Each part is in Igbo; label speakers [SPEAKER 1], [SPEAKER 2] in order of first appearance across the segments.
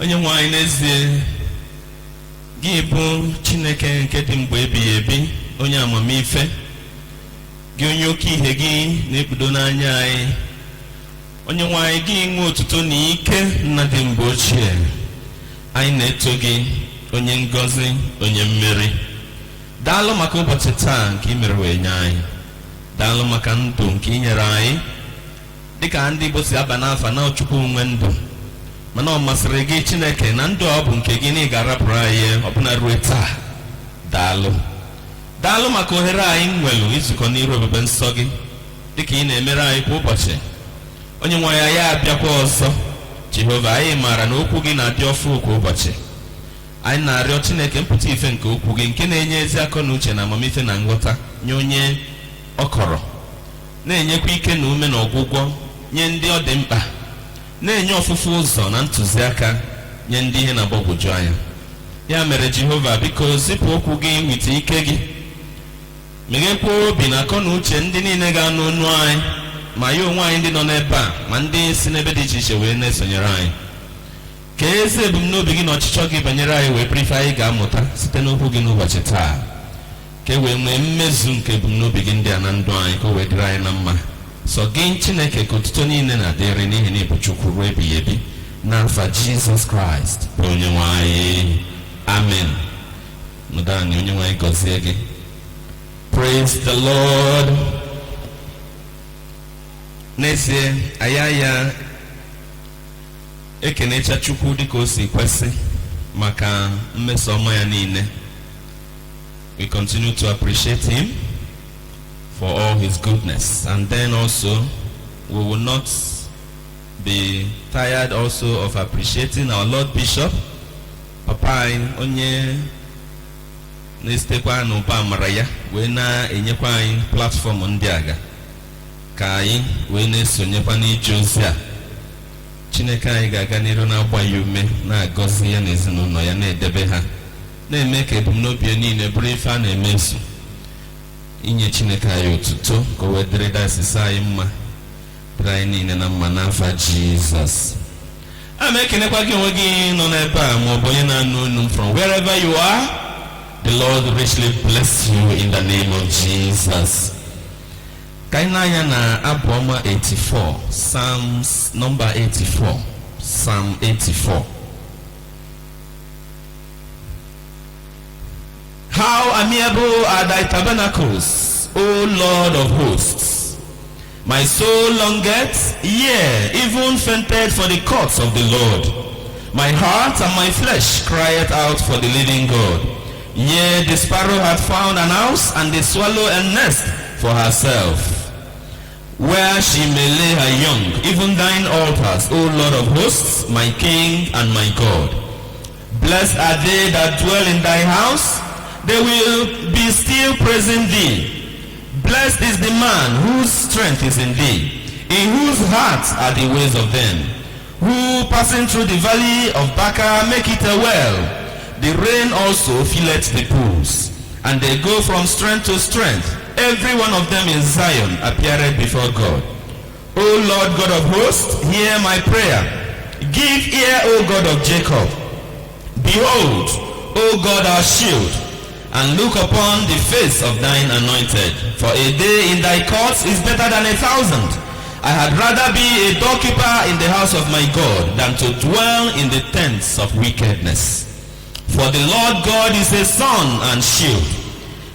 [SPEAKER 1] onye nwanyị n'ezie gị bụ Chineke nke dị mgbe ebighị ebi, onye amamife gị, onye oke ihe gị na-ekpudo n'anya anyị, onye nwanyị gị nwe otuto na ike nna dị mgbe ochie. Anyị na-eto gị, onye ngọzi, onye mmeri. Daalụ maka ụbọchị taa nke i mere wee nye anyị. Daalụ maka ndụ nke i nyere anyị, dịka ndị Igbo si aba n'afa na Chukwu nwe ndụ, mana ọ masịrị gị Chineke na ndụ ọ bụ nke gị na ị ga-arapụrụ anyị ọbụna ruo taa. Daalụ. Daalụ maka ohere anyị nwelu izukọ n'iru ebube nsọ gị dịka ị na-emere anyị kwa ụbọchị. Onye nwe anyị abịakwa ọzọ. Jehova, anyị maara na okwu gị na-adị ọfụ kwa ụbọchị. Anyị na-arịọ Chineke mpụta ife nke okwu gị nke na-enye ezi akọ na uche na amamife na nghọta nye onye ọ kọrọ, na-enyekwa ike na ume na ọgwụgwọ nye ndị ọ dị mkpa, na-enye ọfụfụ ụzọ na ntụziaka nye ndị ihe na-agbagwoju anya. Ya mere Jehova, biko zipụ okwu gị nweta ike gị, meghekwa obi na akọ na uche ndị niile ga-anụ onu anyị, ma ya onwe anyị ndị nọ n'ebe a, ma ndị si n'ebe dị iche iche wee na-esonyere anyị. Ka ezi ebumnobi gị na ọchịchọ gị banyere anyị wee bụrụ ife anyị ga-amụta site n'okwu gị n'ụbọchị taa, ka e wee nwee mmezu nke ebumnobi gị ndị a na ndụ anyị, ka o wee dịrị anyị na mma. Sọ gị Chineke ka otuto niile na-adịrị n'ihi na ị bụ Chukwu ruo ebighị ebi, n'afa Jizọs Kraịst bụ onye nwe anyị. Amen. Nụdụ anyị, onye nwe anyị gọzie gị. Praise the Lord. N'ezie, anyị ekenecha Chukwu dịka o si kwesị maka mmeso ọma ya niile. We continue to appreciate him for all his goodness, and then also we will not be tired also of appreciating our Lord Bishop Papa anyị, onye na-esitekwa n'ụba amara ya wee na-enyekwa anyị platform ndị aga ka anyị wee na-esonyekwa n'ije ozi a. Chineke anyị ga-aga n'iru na-agba ya ume, na-agọzi ya na ezinụlọ ya, na-edebe ha, na-eme ka ebumnobi ya niile bụrụ ife a na-emezu, inye Chineke anyị otuto ka o wee dịrị dayọsis anyị mma, dịrị anyị niile na mma n'afa Jizọs. Ama ekenekwa gị onwe gị nọ n'ebe a ma ọ bụ onye na-anụ unu from wherever you are. The Lord richly bless you in the name of Jesus. Ka anyị na-anya na Abụ Ọma 84, Psalms number 84, Psalm 84. How amiable are thy tabernacles, O Lord of hosts! My soul longeth, yea, even fainted for the courts of the Lord. My heart and my flesh crieth out for the living God. Yea, the sparrow hath found an house, and the swallow a nest for herself, where she may lay her young, even thine altars, O Lord of hosts, my King and my God. Blessed are they that dwell in thy house, they will be still praising thee. Blessed is the man whose strength is in thee, in whose heart are the ways of them, who passing through the valley of Baca make it a well. The rain also filleth the pools, and they go from strength to strength. Every one of them in Zion appeareth before God. O Lord God of hosts, hear my prayer. Give ear, O God of Jacob. Behold, O God our shield, and look upon the face of thine anointed. For a day in thy courts is better than 1,000. I had rather be a doorkeeper in the house of my God than to dwell in the tents of wickedness. For the Lord God is a sun and shield.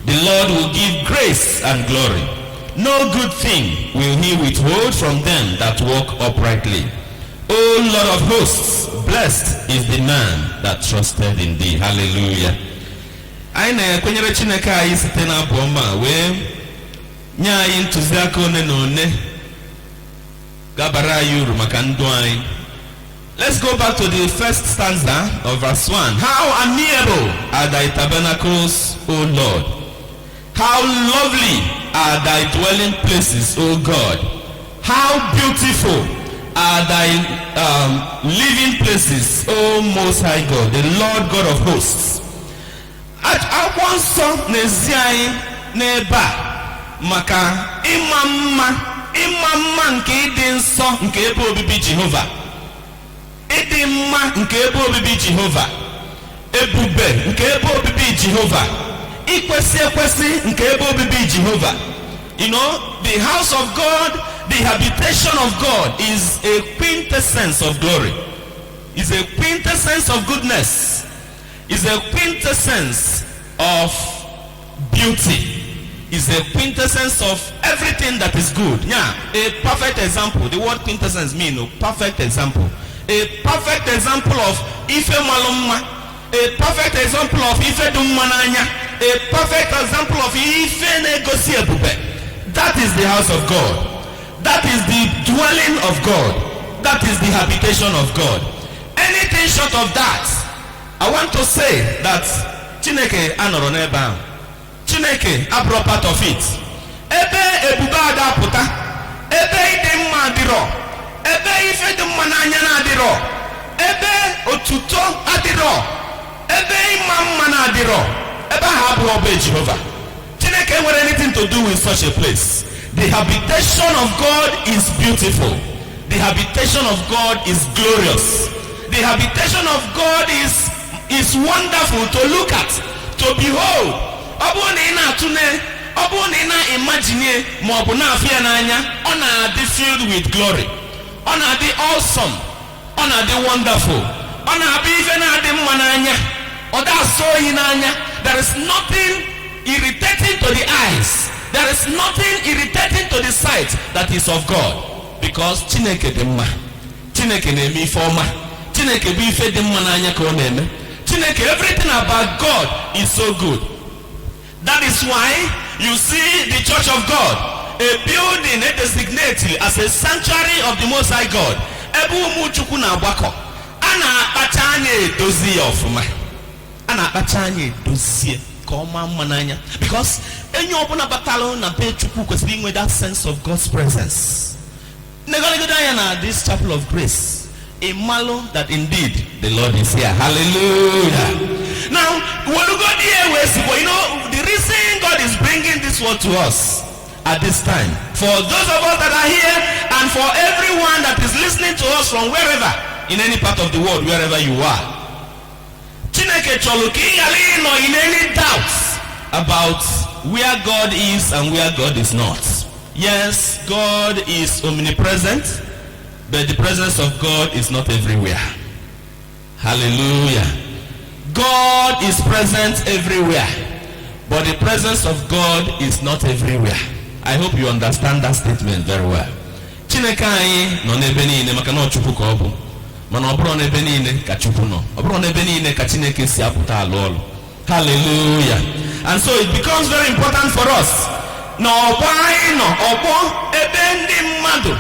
[SPEAKER 1] The Lord will give grace and glory. No good thing will he withhold from them that walk uprightly. O Lord of hosts, blessed is the man that trusted in thee. Hallelujah. Anyị na-ekwenyere Chineke anyị site na Abụ Ọma wee nye anyị ntụziaka one na one gabara anyị uru maka ndụ anyị. Let's go back to the first stanza of verse 1. How amiable are thy tabernacles, O Lord! How lovely are thy dwelling places, O God! How beautiful are thy living places, O Most High God, the Lord God of hosts! Akwụkwọ nsọ na-ezi anyị n'ebe a maka ịma mma nke ịdị nsọ nke ebe obibi Jehova. ịdị mma nke ebe obibi Jehova, ebube nke ebe obibi Jehova, ikwesi ekwesi nke ebe obibi Jehova. You know, the house of God, the habitation of God is a quintessence of glory, is a quintessence of goodness, is a quintessence of beauty, is a quintessence of everything that is good. Yeah, a perfect example. The word quintessence means perfect example. A perfect example of ife malumma, a perfect example of ife dummananya, a perfect example of ife negosi ebube. That is the house of God. That is the dwelling of God. That is the habitation of God. Anything short of that, I want to say that Chineke anọrọ n'ebe ahụ. Chineke abụrụ part of it. Ebe ebube adapụta, ebe ịdị mma adịrọ, ebe ife dị mma n'anya na-adịrọ, ebe otuto adịrọ, ebe ịma mma na-adịrọ, ebe ahụ abụrụ ọba Jehova. Chineke enwere anything to do with such a place. The habitation of God is beautiful. The habitation of God is glorious. The habitation of God is wonderful to look at, to behold. Ọbụ na ị na-atụne, ọbụ na ị na-imagine, ma ọ bụ na-afịa n'anya, ọ na-adị filled with glory. Ọ na-adị awesome. Ọ na-adị wonderful. Ọ na-abụ ife na-adị mma n'anya. Ọ da-asọ oyi n'anya. There is nothing irritating to the eyes. There is nothing irritating to the sight that is of God, because Chineke dị mma. Chineke na-eme ife ọma. Chineke bụ ife dị mma n'anya ka ọ na-eme. Chineke, everything about God is so good. That is why you see the church of God, a building designated as a sanctuary of the Most High God. Ebe ụmụ Chukwu na-agbakọ, a na-akpacha anya edozi ya ọfụma. A na-akpacha anya edozie ka ọ maa mma n'anya, because enye ọbụla batalo na be Chukwu kwesịrị inwe that sense of God's presence. Negoligodo anya na this chapel of grace, a malo that indeed the Lord is here. Hallelujah. Now, you know, the reason God is bringing this word to us at this time, for those of us that are here and for everyone that is listening to us from wherever, in any part of the world, wherever you are, Chineke choluki no in any doubts about where God is and where God is not. Yes, God is omnipresent, but the presence of God is not everywhere. Hallelujah. God is present everywhere, but the presence of God is not everywhere. I hope you understand that statement very well. Chineke anyị nọ n'ebe niile maka na Chukwu ka ọ bụ, mana ọ bụrụ n'ebe niile ka Chukwu nọ. Ọ bụrụ n'ebe niile ka Chineke si apụta alụ ọlụ. Hallelujah. And so it becomes very important for us. Na ọgbọ anyị nọ, ọgbọ ebe ndị mmadụ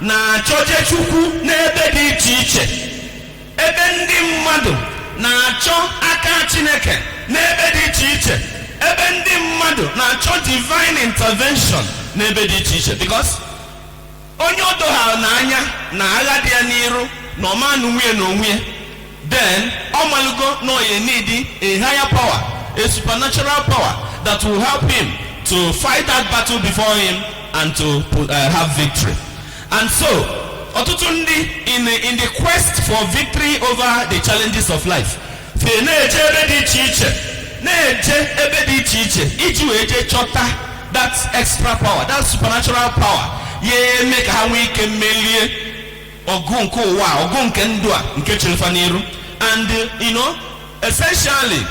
[SPEAKER 1] na-achọje Chukwu n'ebe dị iche iche. Ebe ndị mmadụ na-achọ aka Chineke n'ebe dị iche iche. Ebe ndị mmadụ na-achọ divine intervention n'ebe dị iche iche. Because onye odo ha n'anya na agha dị ya n'iru na ọma n'onwe n'onwe, then ọmalugo no ye need a higher power, a supernatural power that will help him to fight that battle before him and to have victory. And so ọtụtụ ndị in the quest for victory over the challenges of life, na-eje ebe dị iche iche, na-eje ebe dị iche iche iji wee je chọta that extra power, that supernatural power, ye eme ka ha nwee ike melie ọgụ nke ụwa, ọgụ nke ndụ a nke cherefa n'iru. And you know, essentially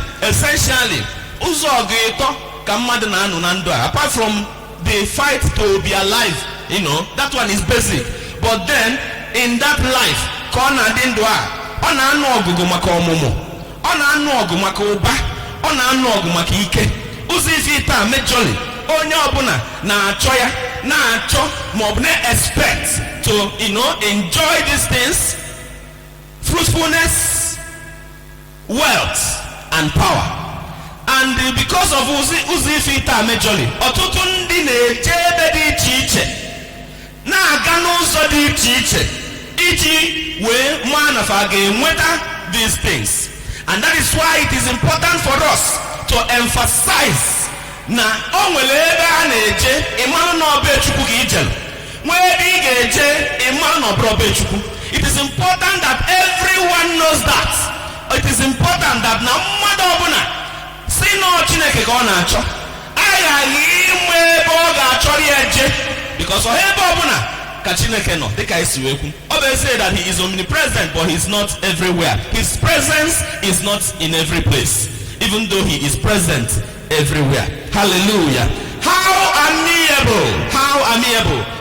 [SPEAKER 1] ụzọ ọgụ ịtọ ka mmadụ na-anụ na ndụ a, apart from the fight to be alive, you know, that one is basic. But then in that life ka ọ na-adị ndụ a, ọ na-anụ ọgụgụ maka ọmụmụ, ọ na-anụ ọgụ maka ụba, ọ na-anụ ọgụ maka ike. Ụzọ ife taa mejọli onye ọbụla na-achọ ya, na-achọ ma ọ bụ na-expect to, you know, enjoy these things, fruitfulness, wealth and power. And because of ụzọ ife taa mejọli, ọtụtụ ndị na-eje ebe dị iche iche, na-aga n'ụzọ dị iche iche iji wee maa na fa ga-enweta these things. And that is why it is important for us to emphasize na o nwere ebe a na-eje ịmara na ọba Chukwu ka ijelu, nwee ebe ị ga-eje ịmara na ọbụrụ ọba Chukwu. It is is important that everyone knows that. It is important that na mmadụ ọbụla si na Chineke ka ọ na-achọ aghaghị inwe ebe ọ ga-achọrọ ya eje, because ebe ọbụla ka Chineke nọ dịka esi wee kwu. Ọ bụ say that he is omnipresent, but he is not everywhere. His presence is not in every place, even though he is present everywhere. Hallelujah. How amiable,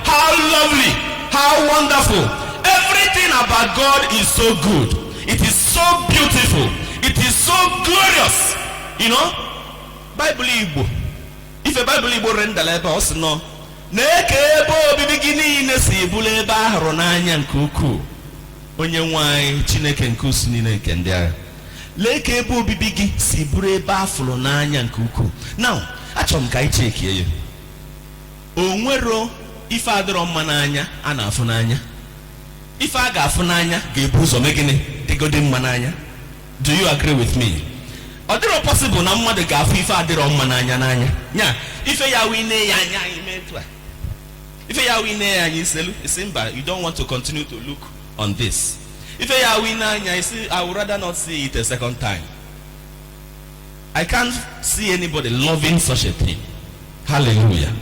[SPEAKER 1] how lovely, how wonderful. Everything about God is so good. It is so beautiful. It is so glorious. You know, Bible Igbo. If a Bible Igbo render ebe o si no na-eke ebe obibi gị niile si bụrụ ebe ahụrụ n'anya nke ukwuu. Onye nwanyị Chineke nke usu niile nke ndị agha. Lee ka ebe obibi gị si bụrụ ebe afụrụ n'anya nke ukwuu. Now, achọrọ m ka anyị chekie ya. O nwero ife adịrọ mma n'anya a na-afụ n'anya. Ife a ga-afụ n'anya ga-ebu ụzọ mee gịnị dịgodi mma n'anya. Do you agree with me? Ọ dịrọ possible na mmadụ ga-afụ ife adịrọ mma n'anya n'anya. Nya, ife ya wine ya anya anyị metụ a. Ife ya wine ya anyị iselu, isi mba, you don't want to continue to look on this. Ife ya wine anya isi, I would rather not see it a second time. I can't see anybody loving such a thing. Hallelujah.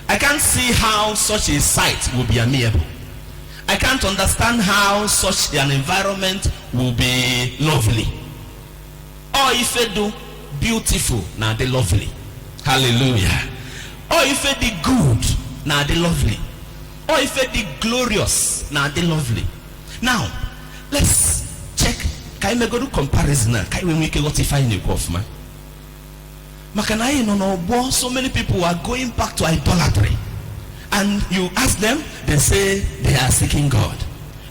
[SPEAKER 1] I can't see how such a sight will be amiable. I can't understand how such an environment will be lovely. Or if it do beautiful, now they lovely. Hallelujah. Or if it be good, now they lovely. Or if it be glorious, now they lovely. Now, let's check. Can I go to comparison now? Can we make what if I knew of man? So many people are going back to idolatry. And you ask them, they say they are seeking God.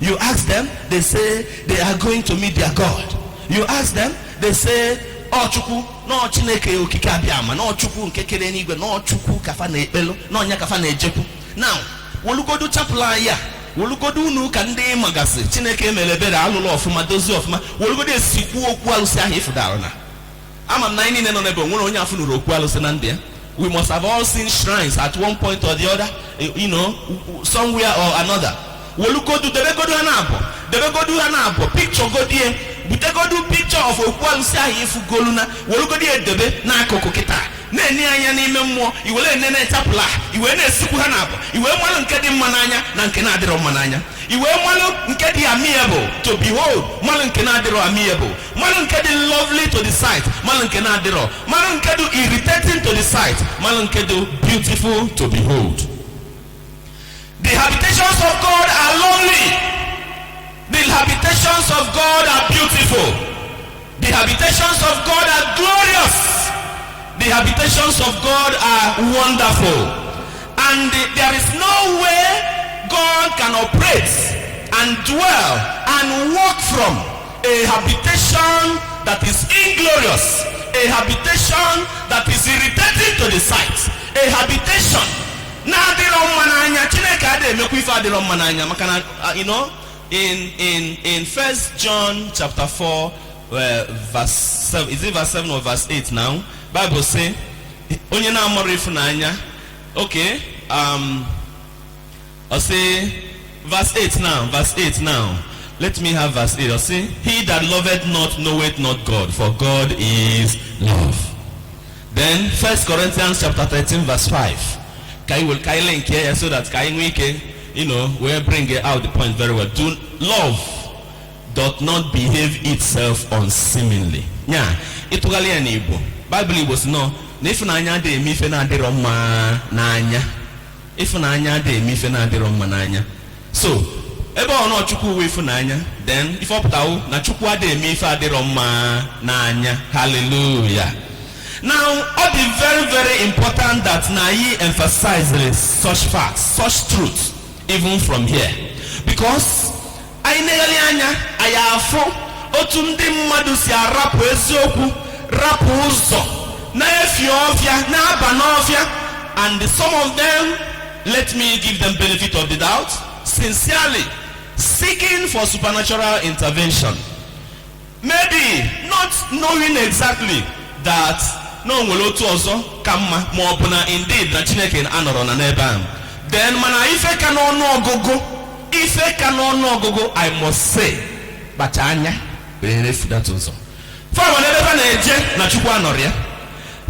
[SPEAKER 1] You ask them, they say they are going to meet their God. You ask them, they say, oh chuku, no Chineke okike abịama, no chuku nke kere n'igwe, no chuku kafa na ekpelo, no nya kafa na ejepu. Now, wolugodu chapula ya, wolugodu unu ka ndị magasi, Chineke emelebere alụlụ ọfụma, dozi ọfụma, wolugodu esikwu okwu alụsị ahụ ifudara na. Ama m na anyị niile nọ n'ebe nwere onye afụ nụrụ okwu alụsị na ndị ya. We must have all seen shrines at one point or the other, you know, somewhere or another. Wolugodu debegodu hanabo, picture godie, butegodu picture of okwalusi ahi ifu goluna, wolugodi edebe na akoko kita. Na eni anya n'ime mmụọ, iwele nene chapula, iwe na esiku hanabo, iwe mwalu nke dị mma n'anya na nke na-adịrọ mma n'anya. Iwe mwalu nke dị amiable to behold, mwalu nke na-adịrọ amiable. Mwalu nke dị lovely to the sight, mwalu nke na-adịrọ. Mwalu nke dị irritating to the sight, mwalu nke dị beautiful to behold. The habitations of God are lonely. The habitations of God are beautiful. The habitations of God are glorious. The habitations of God are wonderful. And there is no way God can operate and dwell and walk from a habitation that is inglorious, a habitation that is irritating to the sight, a habitation you know, in 1 John chapter 4 verse 7, is it verse 7 or verse 8 now? Bible say onye na amara ifunanya. Okay, I say verse 8 now. Let me have verse 8. I say, he that loveth not knoweth not God, for God is love. Then 1 Corinthians chapter 13 verse 5. Kai link here so that you know, we'll bring it out the point very well. Do love doth not behave itself unseemly. Yeah, it will an Igbo. Bible was no. If nanya de mi fe na de roma nanya. If nanya de mi fe na de roma nanya. So, ebe ono chukwu we funanya. Then if up tau na chukwu ade mi fe de roma nanya. Hallelujah. Now, all the very, very important that Nai emphasizes such facts, such truth, even from here. Because I ayafo otundi mmadu si arapu eziokwu rapu uzo na efiofia na abanofia, and some of them, let me give them benefit of the doubt, sincerely seeking for supernatural intervention, maybe not knowing exactly that no nwere otu ọzọ ka mma ma ọ bụ na indeed na Chineke anọrọ na n'ebe ahụ. Then mana ife ka n'ọnụ ọgụgụ ife ka n'ọnụ ọgụgụ I must say bacha anya erefu that ụzọ. Fama na ebe ha na-eje na Chukwu anọrọ ya.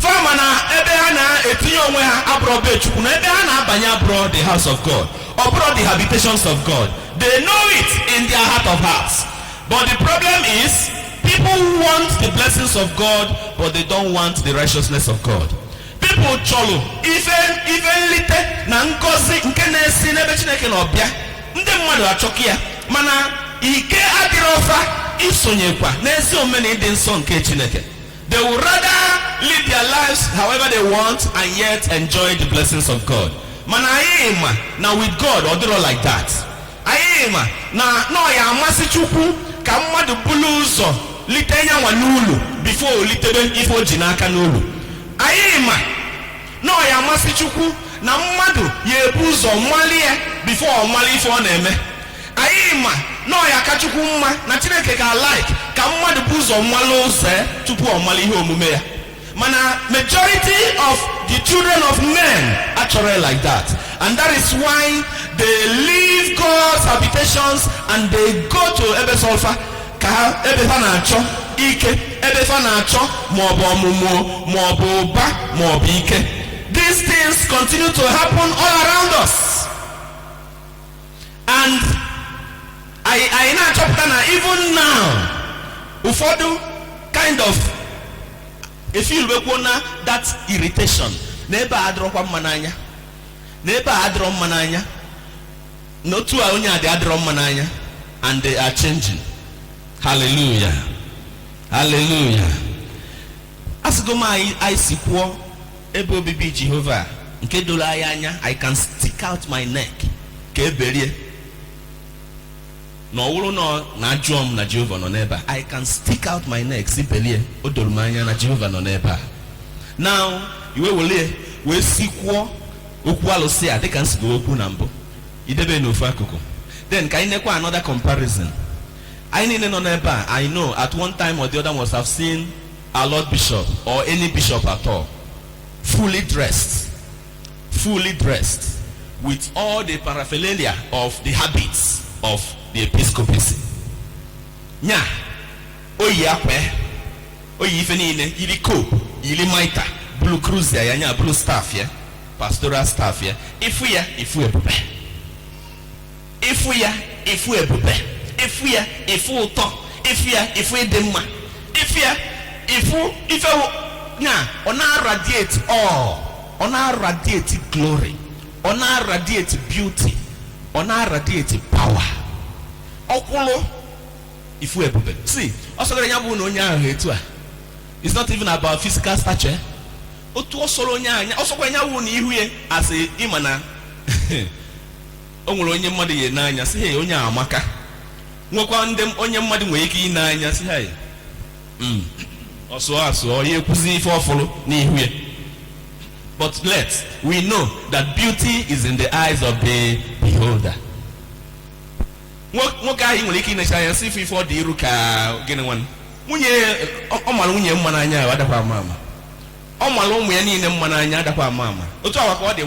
[SPEAKER 1] Fama na ebe ha na-etinye onwe ha abụrụ be Chukwu, na ebe ha na-abanye abụrụ the house of God, or abụrụ the habitations of God. They know it in their heart of hearts. But the problem is, people want the blessings of God, but they don't want the righteousness of God. People chọrọ ife nlite na ngozi nke na-esi n'ebe Chineke na ọbịa. Ndị mmadụ achọkị ya, mana ike adịrọfa isonyekwa n'ezi omume ịdị nsọ nke Chineke. They will rather live their lives however they want and yet enjoy the blessings of God. Mana anyị ma na with God ọ dịrọ like that. Anyị ma na nọ ya amasị Chukwu ka mmadụ bulu ụzọ lite nyanwa n'ụlọ before o litebe ife o ji n'aka n'ụlọ. Anyị ma nọ ya amasị Chukwu na mmadụ ya ebu ụzọ nwali ya before ọ nwali ife ọ na-eme. Anyị ma nọ ya ka Chukwu mma na Chineke ga like ka mmadụ bụ ụzọ nwali ụzọ tupu ọ nwali ihe omume ya. Mana majority of the children of men actually like that, and that is why they leave God's habitations and they go to ebe sulfa ka ebe fa na-achọ ike, ebe fa na-achọ maọbụ ọmụmụ maọbụ ụba maọbụ ike. These things continue to happen all around us, and I na-achọpụta na even now ụfọdụ kind of feel that irritation n'ebe a adịrọkwa mma n'anya, n'ebe a adịrọ mma n'anya, n'otu a onye adị adịrọ mma n'anya, and they are changing. Hallelujah, hallelujah. Asịgo m anyị si kwuo ebe obibi Jehova nke doro anyị anya, I can stick out my neck ka eberie na ọwụrụ na ajụọ m na Jehova nọ n'ebe a. I can stick out my neck si belie o doro m anya na Jehova nọ n'ebe a. Now iwe wele wee sikwuo okwu alụsị a dịka nsigo okwu na mbụ idebe n'ofu akụkụ. Then ka anyị nekwa another comparison. Anyị niile nọ n'ebe a, I know at one time or the other must have seen our Lord Bishop or any bishop at all fully dressed with all the paraphernalia of the habits of the episcopacy. Nya oyi akwe, oyi ife niile, yiri coat, yiri mitre, blue cruiser ya nya, blue staff ya, pastoral staff ya. Ifu ya ebube, ifu ya ebube, ifu ya ifu ụtọ, ifu ya ifu ịdị mma, ifu ya ife nya ọ na-radiate all, ọ na-radiate glory, ọ na-radiate beauty, ọ na-radiate power. Ọkwụlụ ifu ebube. See, ọsọgara ya bụ na onye ahụ etu a. It's not even about physical stature. Otu ọsọrọ onye anya, ọsọkwa ya bụ na ihu ya asị ịma na o nwere onye mmadụ ya n'anya sị hey onye amaka. Nwekwa ndị onye mmadụ nwere ike ị n'anya sị hey ọsọ ya ekwuzi ife ọfụrụ n'ihu ya. But we know that beauty is in the eyes of the beholder. Nwoke ahụ nwere ike ịnecha anya si ife ọ dị iru ka gịnị nwanne. Nwunye ọ mara nwunye mma n'anya adakwa ama ama. Ọ mara ụmụ ya niile mma n'anya adakwa ama ama. Otu awa ka ọ dị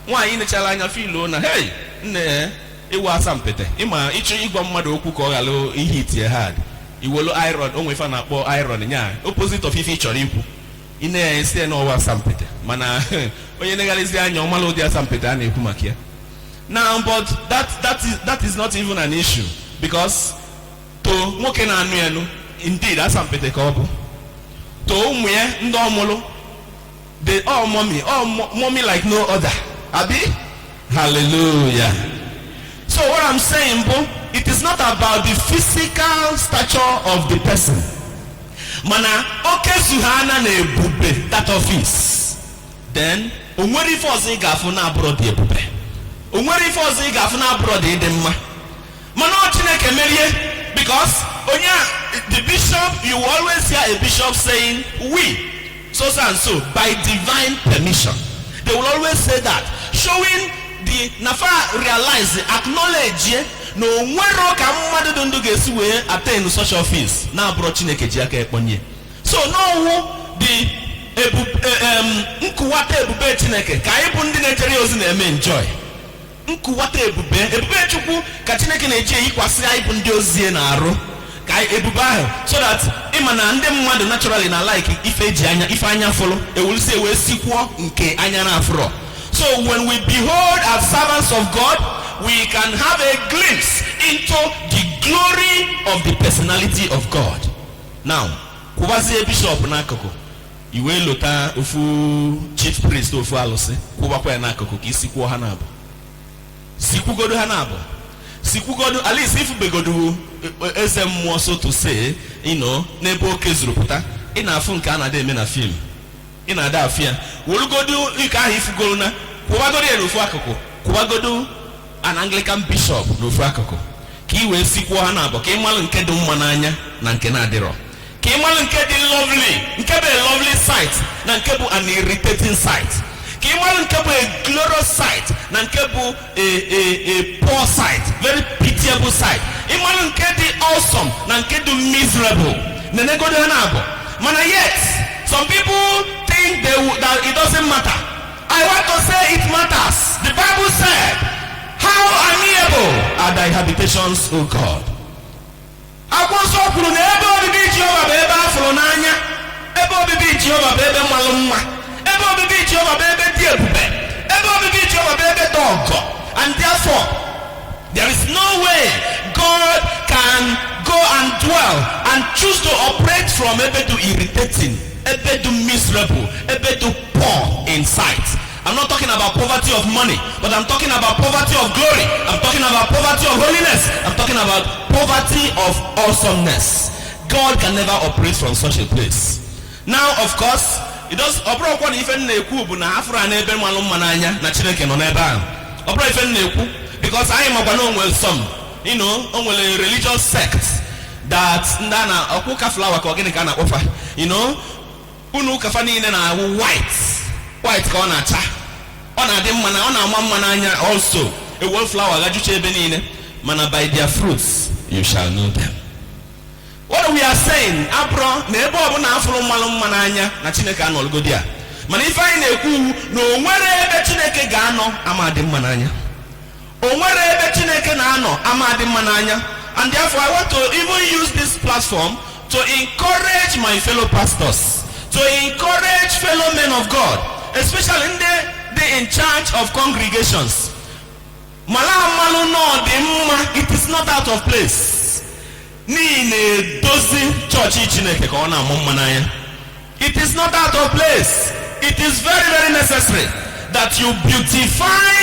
[SPEAKER 1] nwaanyị nechala anya filo na hey nne ịwụ asampete ịma ịchọ ịgwa mmadụ okwu ka ọ ghara ihe itie hard iwelu iron onwe ife na-akpọ iron nya opposite of ife ị chọrọ ikwu ị na-esi ya n'ọwa asampete mana onye negharịzi anya ọ mara ụdị asampete a na-ekwu maka ya. Now, but that is not even an issue, because to nwoke na anu enu indeed asampete ka ọ bụ to ụmụ ya ndị ọmụlụ they all mommy like no other. Abi? Hallelujah. So what I'm saying, bro, it is not about the physical stature of the person. Mana oke suhana na ebube that office. Then onwere ife ọzọ ị ga-afụ na abụrụ dị ebube. Onwere ife ọzọ ị ga-afụ na abụrụ dị ịdị mma. Mana ọ Chineke merie, because the bishop, you always hear a bishop saying we so and so by divine permission. They will always say that, showing the nafa realize, acknowledge no nwere ka mmadụ dị ndụ ga-esi wee attain such office na abụrụ Chineke ji aka ekponye. So no the nkuwata ebube Chineke ka anyị bụ ndị na-ejere ozi na-eme enjoy. nkuwata ebube chukwu ka Chineke na-eji yikwasị anyị bụ ndị ozie na-arụ ka ebube ahụ, so that ịma na ndị mmadụ naturally na like ife eji anya ife anya fụlụ ewulisi ewe sikwuo nke anya na afụrọ. So when we behold as servants of God, we can have a glimpse into the glory of the personality of God. Now, kwubazie bishop n'akụkụ, iwe lota ofu chief priest ofu alụsị, kwubakwa ya n'akụkụ ka isi kwuo ha na-abụ. Sikwugodo ha na-abụ. Sikwugodo, at least if begodo eze mmụọ, so to say, n'ebe oke zuru pụta, ị na-afụ nke a na-ada eme na film. Ị na-ada afịa. Wolugodo ike ahụ ifugoro na, kwubagodo ya n'ofu akụkụ, kwubagodo an Anglican bishop n'ofu akụkụ. Ka i wee sikwuo ha na-abụ, ka ị malụ nke dị mma n'anya na nke na-adịrọ. Ka ị malụ nke dị lovely, nke bụ a lovely sight na nke bụ an irritating sight. Ka ị malụ nke bụ a glorious sight na nke bụ a poor sight, very pitiable sight. Ị malụ nke dị awesome na nke dị miserable. Nenegodo ha na-abụ. Mana yet, some people think that it doesn't matter. I want to say it matters. The Bible said, how amiable are thy habitations, O God. Akwụsọ kwuru na ebe obibi Jehova bụ ebe afụrụ n'anya, ebe obibi Jehova bụ ebe mmalụ mma, ebe obibi Jehova bụ ebe dị ebube, ebe obibi Jehova bụ ebe dị ọgọ. And therefore, there is no way God can go and dwell and choose to operate from ebe to irritating, ebe to miserable, ebe to poor in sight. I'm not talking about poverty of money, but I'm talking about poverty of glory. I'm talking about poverty of holiness. I'm talking about poverty of awesomeness. God can never operate from such a place. Now, of course, it does. Because I am a some, a religious sect that flower white corner also a wallflower mana by their fruits you shall know them. What we are saying, Abro, nebo na afro mananya na Chineke anolgo dia. Mana ife anyị na-ekwu na onwere ebe Chineke ga-anọ amadi mananya. Onwere ebe Chineke na-anọ amadi mananya. And therefore I want to even use this platform to encourage my fellow pastors, to encourage fellow men of God, especially in the in charge of congregations. It is not out of place. It is not out of place. It is very, very necessary that you beautify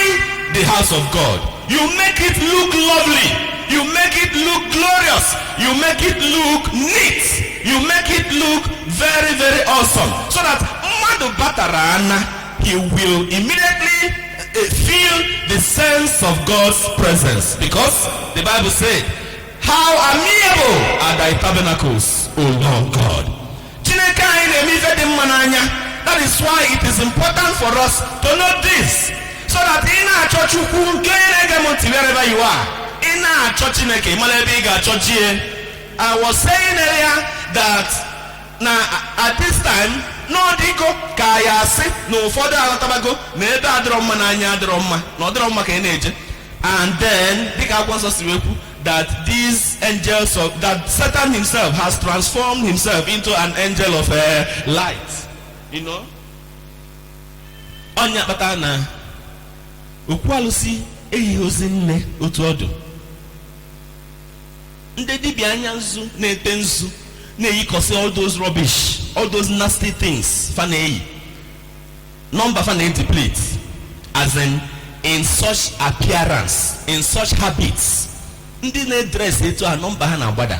[SPEAKER 1] the house of God. You make it look lovely. You make it look glorious. You make it look neat. You make it look very, very awesome. So that Madu Batarana, he will immediately feel the sense of God's presence. Because the Bible said, how amiable are thy tabernacles, O Lord God. That is why it is important for us to know this. So that in our church, wherever you are, in our church, I was saying earlier that now at this time, no diko kaya si no further alatabago nebe adroma nanya adroma no adroma ka eneje. And then dika wants us to that these angels of that Satan himself has transformed himself into an angel of light. You know? Onya batana okwalusi ehihozinne otu odo. Nde dibia anya nzu na-ete nzu na-eyikosi all those rubbish, all those nasty things fanei number fanei deplete, as in such appearance, in such habits. Ndị na-dress etu a number ha na-agbada,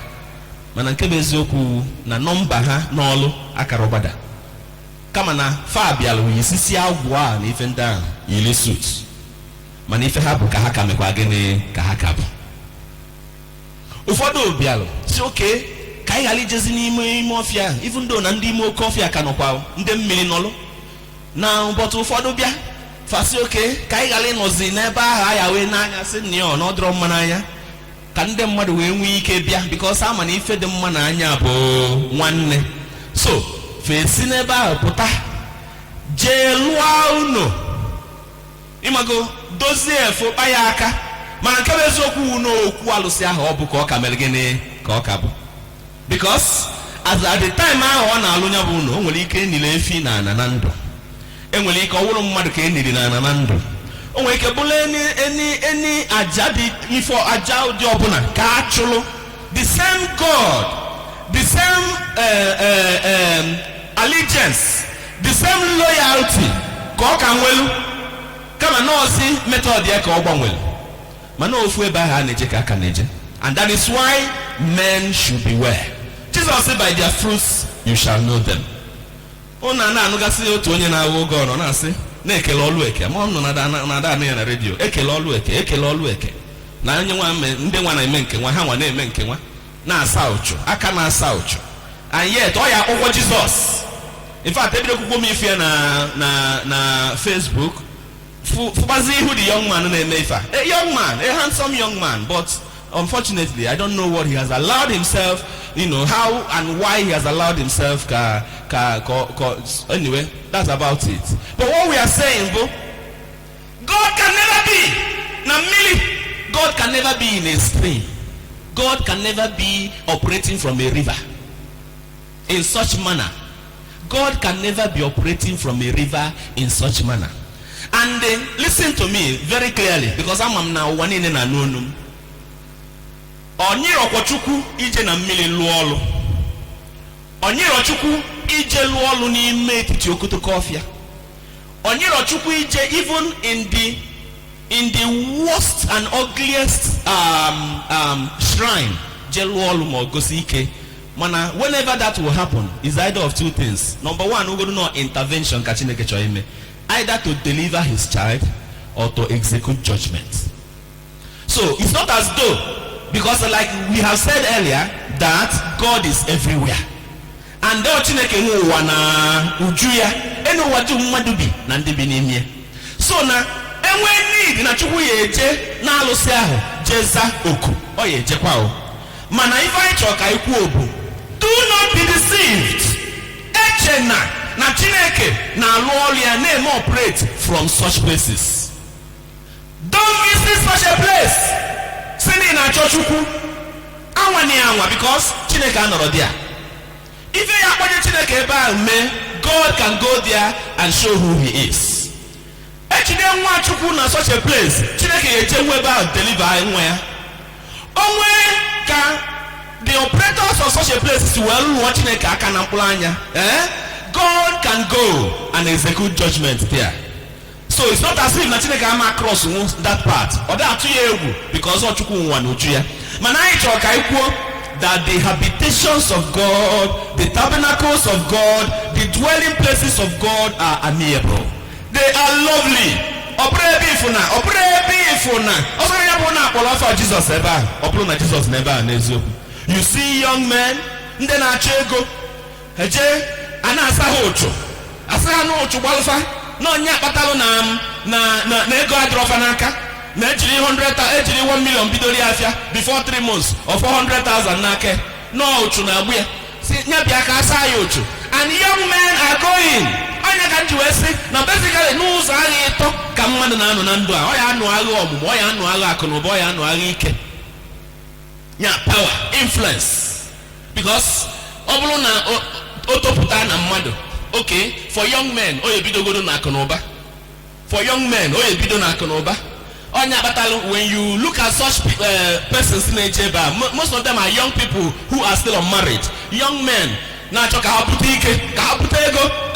[SPEAKER 1] mana nke bụ eziokwu na number ha n'ọlụ akara ọgbada. Kama na fa bịalụ yisisi agwụ a na ife ndị ahụ yili suit, mana ife ha bụ ka ha ka mekwa gịnị ka ha ka bụ. Ụfọdụ obialụ si oke ka anyị ghara ijezi n'ime ọfịa, even though na ndị ime oke ọfịa ka nọkwa ndị mmiri nọlụ na ụbọchị ụfọdụ bịa fasi oke ka anyị ghara ịnọzi n'ebe ahụ aya wee n'anya si nnịọ na ọ dịrọ mma n'anya ka ndị mmadụ wee nwee ike bịa, because ama na ife dị mma n'anya bụ nwanne. So fesi n'ebe ahụ pụta jee lụọ ụnọ imago dozie fo ya aka mana nke bụ eziokwu n'okwu alụsị ahụ ọ bụ ka ọ ka mere gịnị ka ọ ka bụ, because at the time ahụ ọ na-alụ nya bụ na o nwere ike enile efi na ana na ndụ, enwere ike ọwụrụ mmadụ ka eniri na ana na ndụ, o nwere ike bụrụ eni aja dị ifo aja ụdị ọbụla ka a chụrụ the same God, the same allegiance, the same loyalty ka ọ ka nwelu kama nọọsị method ya ka ọ gbanwere, mana ofu ebe ahụ a na-eje ka aka na-eje. And that is why men should beware. Jesus said, by their fruits you shall know them. Ụna na-anụgasị otu onye na-awụ oge ọnọ na-asị na-ekele ọlụ eke, ma ọ nọ na-ada anụ ya na redio, ekele ọlụ eke, ekele ọlụ eke, na onye nwa ndị nwa na-eme nke nwa, ha nwa na-eme nke nwa, na-asa ụchụ aka na-asa ụchụ, and yet ọ ya akwụkwọ Jizọs. In fact, ebido kwukwo m ife na Facebook, fụbazi ihu the young man na-eme ife a young man, a handsome young man, but unfortunately I don't know what he has allowed himself, how and why he has allowed himself anyway, that's about it. But what we are saying, God can never be God can never be in a stream. God can never be operating from a river in such manner. God can never be operating from a river in such manner. And listen to me very clearly, because I'm now one in a nonum. Onyiro Chukwu ije na mmiri lụọ ọlụ. Onyiro Chukwu ije lụọ ọlụ n'ime etiti okotoko ọfịa. Onyiro Chukwu ije even in the worst and ugliest shrine je lụọ ọlụ ma gosi ike. Mana whenever that will happen is either of two things. Number one, we go no intervention ka Chineke chọọ ime, either to deliver his child or to execute judgment. So it's not as though, because like we have said earlier, that God is everywhere. And though Chineke nwe ụwa na uju ya, enu ụwa dum mmadụ bi na ndị bi n'ime. So na enwe need na Chukwu ya eje na alụsị ahụ jeza oku, ọ ya ejekwa o. Mana ife anyị chọrọ ka ikwu obu, do not be deceived. Echena na Chineke na alụ ọrụ ya na-eme operate from such places. Don't visit such a place. Sini na Chukwu anwa ni anwa, because Chineke anọrọ there. Ife ya akpọnye Chineke ebe ahụ mee, God can go there and show who he is. Echide nwa Chukwu na such a place, Chineke ya eje ebe ahụ deliver nwa ya. Onwe ka the operators of such a place is well lụọ Chineke aka na mkpụrụ anya. God can go and execute judgment there. So it's not as if na Chineke ama cross that part. Ọ da atụ ya egwu because ọ Chukwu nwa n'uju ya. Mana anyị chọrọ ka anyị kwuo that the habitations of God, the tabernacles of God, the dwelling places of God are amiable. They are lovely. Ọbụrụ ebe ifuna. Ọsọ ya bụ na akpọrọ afọ Jizọs ebe a. Ọ bụrụ na Jizọs n'ebe a n'eziokwu. You see young men, ndị na-achọ ego, eje a na-asa ha ụchụ. Asa ha n'ụchụ gbalụfa. Na onye akpatalụ na ego adịrọfa n'aka. Na ejiri 1 million bidori afịa before 3 months or 400,000 n'aka. No ụchụ na-agbu ya. Si nyabịa ka asa ya ụchụ. And young men are going. Onye ka nji wee sị na basically n'ụzọ agha ịtọ ka mmadụ na-anọ na ndụ a. Ọ ya anụ agha ọmụmụ, ọ ya anụ agha akụ na ụba, ọ ya anụ agha ike. Yeah, power, influence. Because ọ bụrụ na o topụta na mmadụ, okay, for young men o ebidogodo na akụ na ụba. For young men o ebido na akụ na ụba. Onye akpatalụ, when you look at such persons na-eje ebe a, most of them are young people who are still unmarried. Young men na-achọ ka ha bute ike, ka ha bute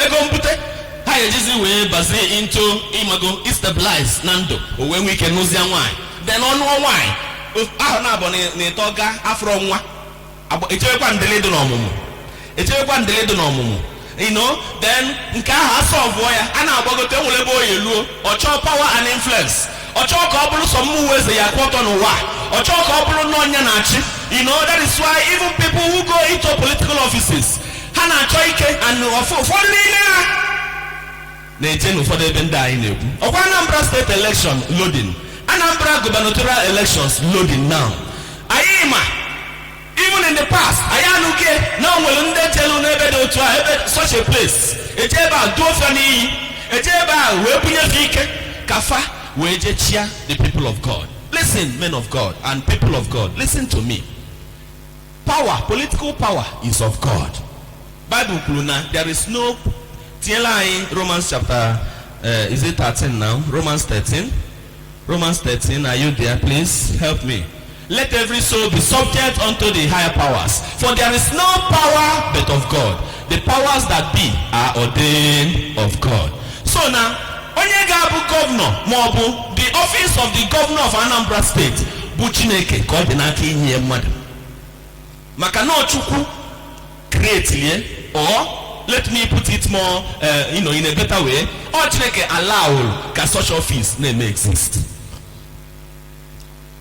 [SPEAKER 1] ego mbute. Ha ejizi wee bazie into imago stabilize na ndụ, o wee nwee ike n'ụzia nwaanyị. Then ọnụọ nwaanyị ahụ na-abụ na-eto ga afro nwa, echewekwa ndeledo n'ọmụmụ. Then nke ahụ asọvụọ ya, a na-agbagote nwere ebe oyi eluo, ọ chọọ power and influence. Ọ chọọ ka ọ bụrụ sọ mmụọ eze ya kwọtọ n'ụwa. Ọ chọọ ka ọ bụrụ n'ọnya na-achị. That is why even people who go into political offices, ha na-achọ ike, and ụfọdụ niile ha na-eje n'ụfọdụ ebe ndị anyị na-ekwu. Ọkwa Anambra state election loading, Anambra gubernatorial elections loading now. Anyị ma, even in the past, anyị anụghị na onwere ndị jelu n'ebe dị otu a, ebe such a place. Eje ebe a duo ofe n'iyi, eje ebe a wee bunyefe ike, ka fa we cheer the people of God. Listen, men of God and people of God, listen to me. Power, political power is of God. Bible kluna, there is no Romans chapter is it 13 now? Romans 13. Romans 13, are you there? Please help me. Let every soul be subject unto the higher powers, for there is no power but of God. The powers that be are ordained of God. So now, onye ga-abụ governor maọbụ the office of the governor of Anambra State bụ Chineke ka ọ dị n'aka inye mmadụ. Maka na Chukwu create lie, or let me put it more in a better way, or Chineke allow ka such office name exist.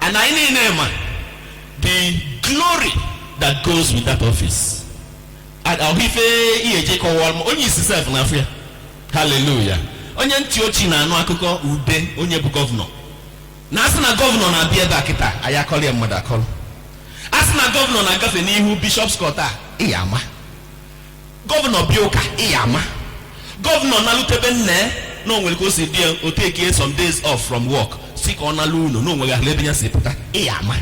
[SPEAKER 1] And I name the glory that goes with that office. And hallelujah. Onye ntị ochi na anụ akụkọ ude onye bụ gọvanọ. Na asị na gọvanọ na-abịa ebe a kịta anyị akọrọ ya mmadụ akọrọ. Asị na gọvanọ na-agafe n'ihu Bishop's Court a ịya ama. Gọvanọ bịa ụka ịya ama. Gọvanọ na-alụtebe nne na onwere ka o si bịa o take some days off from work. Si ka ọ na-alụ ụlọ na onwere ahụ ebe ya si pụta ịya ama.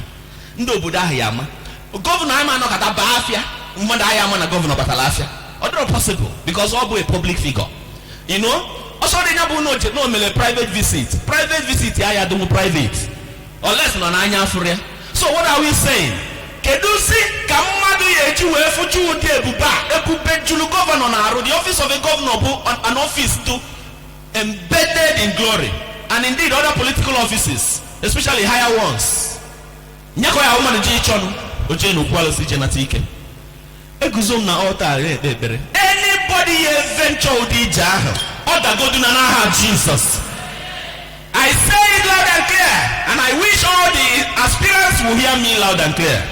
[SPEAKER 1] Ndị obodo ahụ ya ama. Gọvanọ anyị ma anọkọta baa afịa mmadụ anyị ama na gọvanọ batara afịa. Ọ dịrọ possible because ọ bụ a public figure. You know? Also, they never know private visit. Private visit, I do private. Unless no anya for. So what are we saying? Kedusi kamadu yeju efuju de buba ekube julu governor na the office of a governor an office to embedded in glory, and indeed other political offices, especially higher ones. Nyako ya woman ji chonu oje no kwalisi jenatike. Eguzom na altar ekpere. Anybody venture udija other go do na Jesus. I say it loud and clear, and I wish all the aspirants will hear me loud and clear.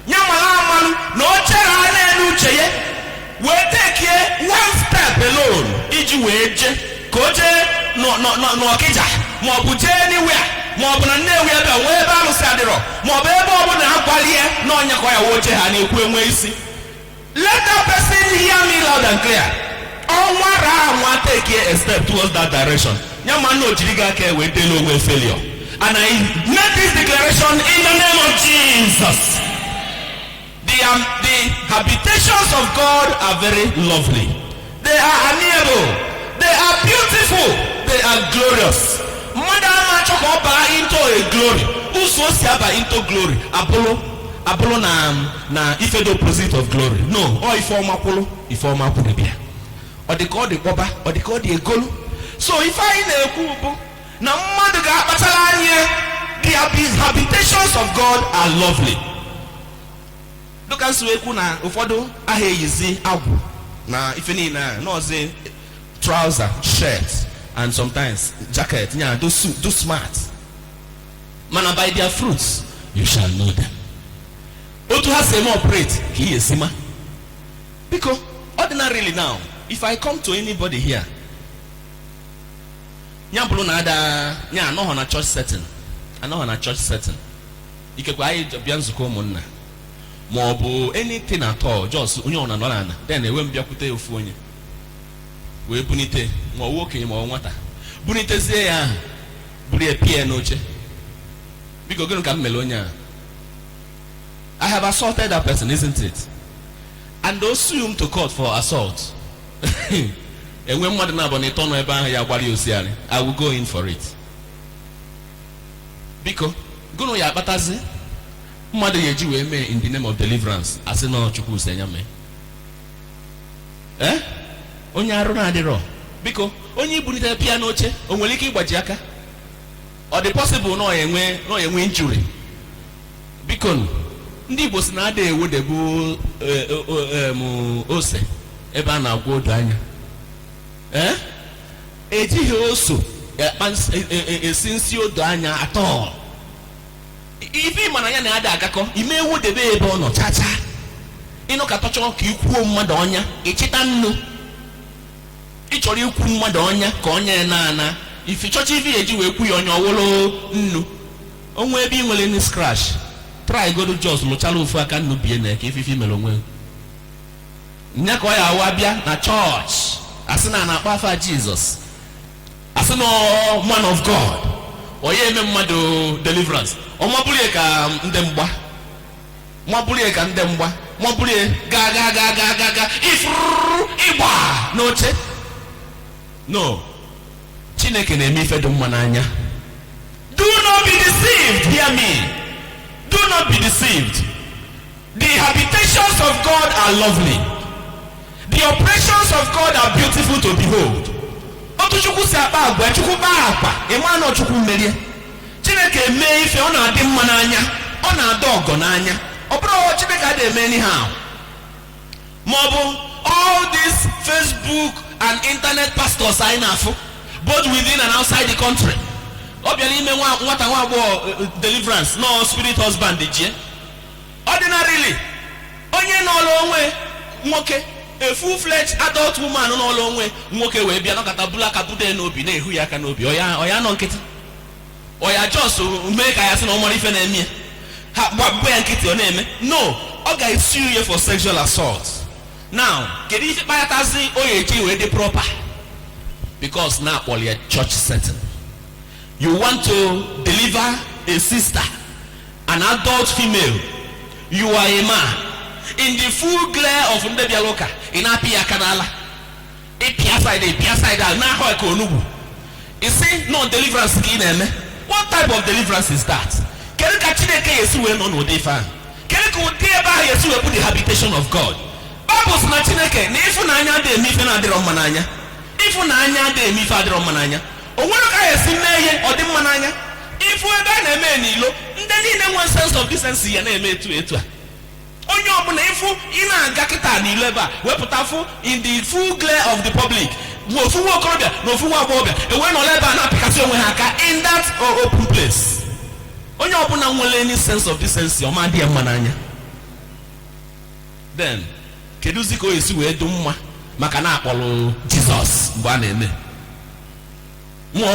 [SPEAKER 1] Nyamalaman no chera na nucheye. We take here one step alone. Iji weje koje no okija. Mo buje anywhere. Mo bu na nnewe ebe we ebe alu sadiro. Mo be ebe obu na agwalie no nya kwa ya woje ha na ekwu enwe isi. Let that person hear me loud and clear. I want to take a step towards that direction. Failure. And I make this declaration in the name of Jesus. The habitations of God are very lovely. They are amiable. They are beautiful. They are glorious. Into a glory. Into glory. Apollo na if the opposite of glory. No. Or if Apollo, if Apollo. Or they call the Boba, or they call the Egolu. So if I know now the habitations of God are lovely. Look at Suekuna, Ufodo, Ahe Yizi, Abu. Now if any no say trouser, shirt, and sometimes jacket, yeah, do smart. Man, by their fruits, you shall know them. Otu has a more prayed, he is Sima. Because ordinarily now, if I come to anybody here, I know on a church setting. I know on a church setting. You can buy Bianzuko Mona. Mobo anything at all, just Union and Nolan. Then they won't be a pute of phone. We bunite, more walking, more water. Bunite say, Buria Pia Noche. Because going to come Melonia. I have assaulted that person, isn't it? And those sue him to court for assault. And when I will go in for it. Because go ya batazi mother yeji we me in the name of deliverance. I say no chukwu senya me. Onye aru na adiro. Because onye ibunite piano oche onwere ike igbaji aka. Or the possible no enwe injury. Because ndị Igbo si na ada ewu debu ose ebe a na-agwọ odo anya. Ejighị oso esinsi odo anya atọ. Ife mana ya na ada agakọ ime ewu debe ebe ọ nọ chacha. Ịnọ ka tọchọ ka ikwuo mmadụ ọnya ịchịta nnu. Ị chọrọ ikwu mmadụ ọnya ka ọnya na ife chọcha ife eji wee kwu ya ọnya ọwụlụ nnu. Onwe ebe ị nwere ni scratch. Try go to just lụchala ofu aka nnu bie na ka ife mere onwe. Nya ka ọ ya awa bịa na church. Asị na akpa afa Jesus. Asị no man of God.
[SPEAKER 2] oye eme mmadu deliverance o mabulie ka ndemgba mabulie ka ndemgba mabulie ga ifru igba n'oche. No, Chineke na-eme ife dị mma n'anya. Do not be deceived. Hear me. Do not be deceived. The habitations of God are lovely. The operations of God are beautiful to behold. Otu Chukwu si akpa agwa, Chukwu kpa akpa, ịma na Chukwu merie. Chineke eme ife ọ na-adị mma n'anya, ọ na-adọ ọgọ n'anya. Ọ bụrụ Chineke adị eme anyhow. Maọbụ all this Facebook and internet pastors anyị na-afụ, both within and outside the country. Ọ bịara ime nwata nwa agbọghọ deliverance, no spirit husband jie. Ordinarily, onye n'ọlụ onwe nwoke, a full-fledged adult woman n'ọlụ onwe nwoke wee bịa nọkata bụla ka bude n'obi na-ehu ya aka n'obi. Ọya nọ nkịtị. Ọya just mee ka ya sị na ọ mara ife na-eme ha gbagbe ya nkịtị ọ na-eme. No, ọ ga-esi you for sexual assault. Now, kedu ife kpayatazi onye eji wee dị proper? Because now all your church setting. You want to deliver a sister, an adult female. You are a man. In the full glare of Ndebialoka, in Apia Canala, Apia side, now how I call Nubu. You see, no deliverance in them. What type of deliverance is that? Can you catch the case when on what they find? Can you go there by the habitation of God? Bible Snatchineke, Nefunanya de Mifana de Romananya. If Nanya de Mifa de Romananya. Or what I see or the Mananya. If we're going to Menilo, then in one sense of decency and a to it. On your Bonefu, in a Gakita Nileva, where Potafu in the full glare of the public. No Fuwa Korbia, no Fuwa Bobia, and when Oleba and application in that open place. On your Bona will any sense of decency or my dear Mananya. Then, Keduziko is where Duma Makana Apollo Jesus Banene. No,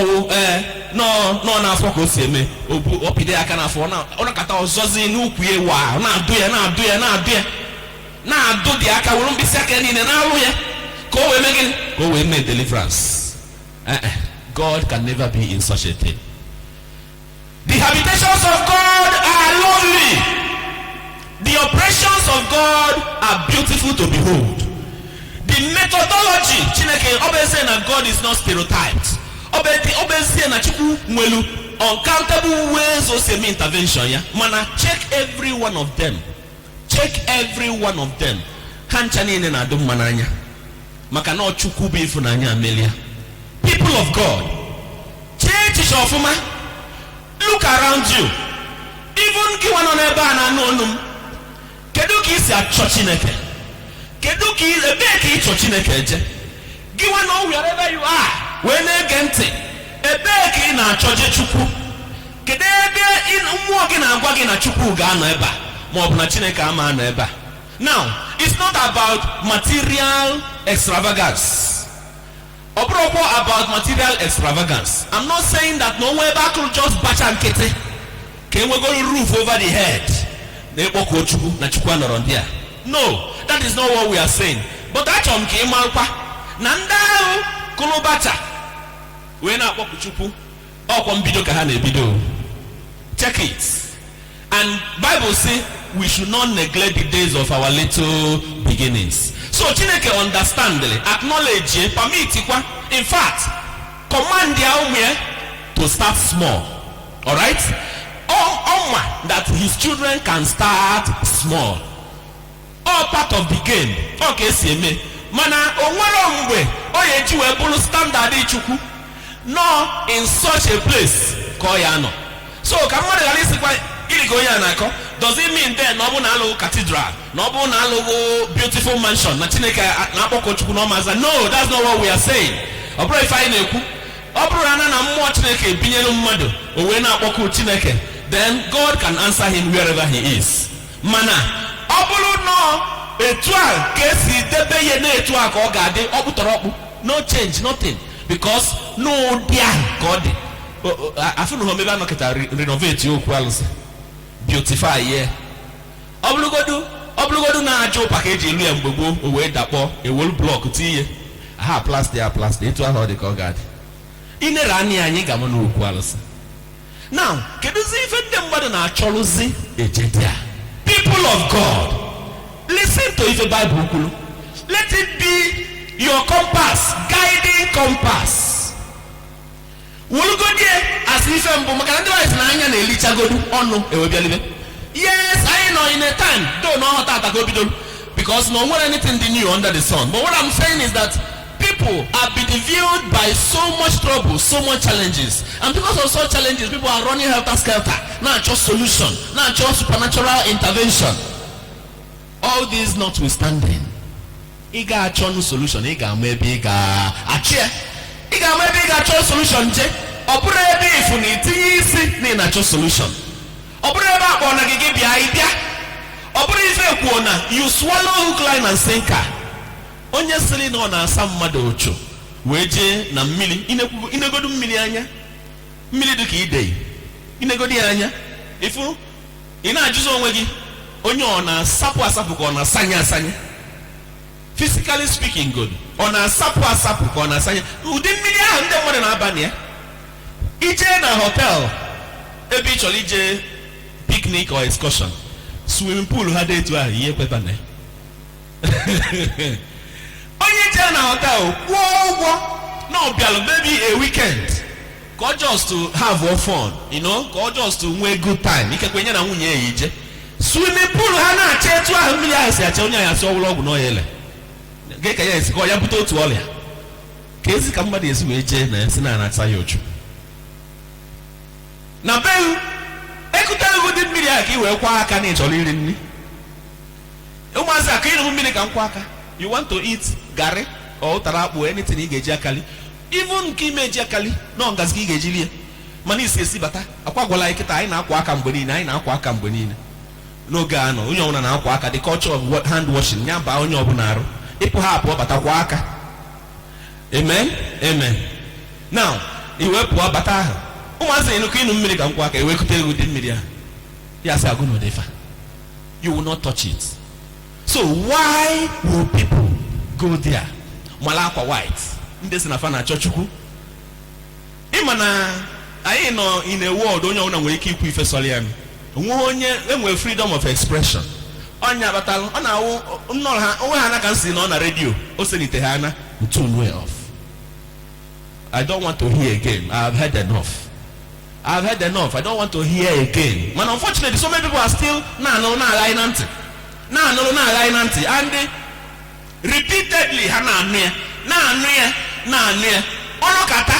[SPEAKER 2] na focus me. Opide akana for now. Ona kata ozozi n'ukwie wa. Na do the aka won't be second in an hour. Go we make deliverance. God can never be in such a thing. The habitations of God are lovely. The operations of God are beautiful to behold. The methodology, Chineke obey that God is not stereotyped. Uncountable ways of semi intervention. Yeah, mana check every one of them. Check every one of them. Hanchani ne na dum mananya. Makano chukubi funanya amelia. People of God, change shofuma. Look around you. Even kiwano neba na nonum. Keduki is a churchineke. Keduki is a beki churchineke. Kiwano wherever you are. When gente ebeki na choje chukwu kedebe in mmụọ gị na-agwa gị na chukwu ga-anọ ebe a ma ọ bụ na Chineke ama anọ ebe a. Now, it's not about material extravagance. Obroko about material extravagance. I'm not saying that no one ever could just batch and kete. Can we go roof over the head? No, that is not what we are saying. But that on came out. Nanda kulubata. When I walk with you, check it. And Bible says we should not neglect the days of our little beginnings. So Chineke understand, acknowledge, permit. In fact, command the to start small. Alright? That his children can start small. All part of the game. Okay, see me. Mana onwaromwe oyejiwe bulu standard ichuku. No, in such a place koyano. So kamari galisi kwa ili koyanako. Does it mean then nobu na alo cathedral, nobu na alo beautiful mansion? Na Chineke na boko chuku no maza. No, that's not what we are saying. Obro ifa ineku. Obro ana na mmụọ Chineke binyelu mmadu. Owe na boko Chineke. Then God can answer him wherever he is. Mana obulu no etua kesi debe ye na etua ka ogade obutoropu. No change, nothing. Because no dear God. I feel no maybe I not renovate you quality. Beautify here. Oblugodu na ajo package ilu emgbogbo owe dapo e whole block ti aha plaster it was how they call God. Ine rani anyi ga mo no quality. Now, keduzi ife ndị mmadụ na-achọrụzi ejedia?
[SPEAKER 1] People of God, listen to ife Bible kwuru. Let it be your compass, guiding compass.
[SPEAKER 2] Wulugodie as ife mbụ maka na ndị wise na anya na-elichagodu ọnụ ewebialibe. Yes, I know in a time, though no hot attack obidol, because no one anything new under the sun. But what I'm saying is that people are bedeviled by so much trouble, so much challenges, and because of such challenges, people are running helter skelter. Not just solution, not just supernatural intervention. All this notwithstanding, iga achonu solution, iga maybe iga achie, iga maybe iga achonu solution je. Obure ebe ifu ni tinye isi ni na achọ solution. Obure ebe akpọ na gị bịa ịbịa. Obure ife kwuo na you swallow hook, line and sinker. Onye sịrị na ọ na-asa mmadụ ocho wee jee na mmiri inegodu mmiri anya, mmiri dị ka idei inegodu ya anya ifu ị na-ajụzi onwe gị onye ọ na-asapụ asapụ ka ọ na-asanye asanye. Physically speaking, good ọ na-asapụ asapụ ka ọ na-asanye. Ụdị mmiri ahụ ndị mmadụ na-aba na ya. Ije na hotel ebe ị chọrọ ije picnic or excursion, swimming pool ha dị etu ahụ ihe kweba na onye jee na hotel kwụọ ụgwọ na ọbịalụ maybe a weekend ka ọ just to have fun, you know, ka ọ just to nwee good time. Ikekwe nye na nwunye ya ije swimming pool ha na-acha etu ahụ mmiri ahụ si acha, onye ahụ asị ọgwụrụ ọgwụ n'ọya ele gị ka ya esi ka ọ ya bute otu ọrịa. Ka ezi ka mmadụ esi wee jee na esi na anata ya ochu na be ekutere ụdị mmiri ahụ ka ị wee kwa aka na ịchọrọ iri nri. Ụmụazị aka ịrụ mmiri ka nkwa aka. You want to eat garri or ụtara akpụ, anything ị ga-eji akali, even nke ime eji akali na ngazi ka ị ga-eji lie, mana isi esi bata akwa gwala anyị kịta anyị na-akwa aka mgbe niile, anyị na-akwa aka mgbe niile. N'oge anọ onye ọbụla na-akwa aka, the culture of hand washing ya baa onye ọbụla arụ, ịpụ ha apụọ batakwa aka. Amen, amen. Now iwepụ bata ahụ ụmụazị ịnụkọ ịnụ mmiri ka nkwa aka ewekute ụdị mmiri ahụ ya sị agụ n'ụdịfa, you will not touch it. So why will people go there? Mala akwa white ndị si na fa na achọ Chukwu. Ịma na anyị nọ in a world onye ọbụla nwere ike ikwu ife sọrọ ya. Onwe onye enwere freedom of expression. Onye abatalụ ọ na-awụ nnọọ ha onwe ha na ka nsi nọ na redio o senite ha na tune way off. I don't want to hear again. I have heard enough. I have heard enough. I don't want to hear again. But unfortunately, so many people are still na-agaghị na ntị and repeatedly ha na-anụ ya ọrụ kata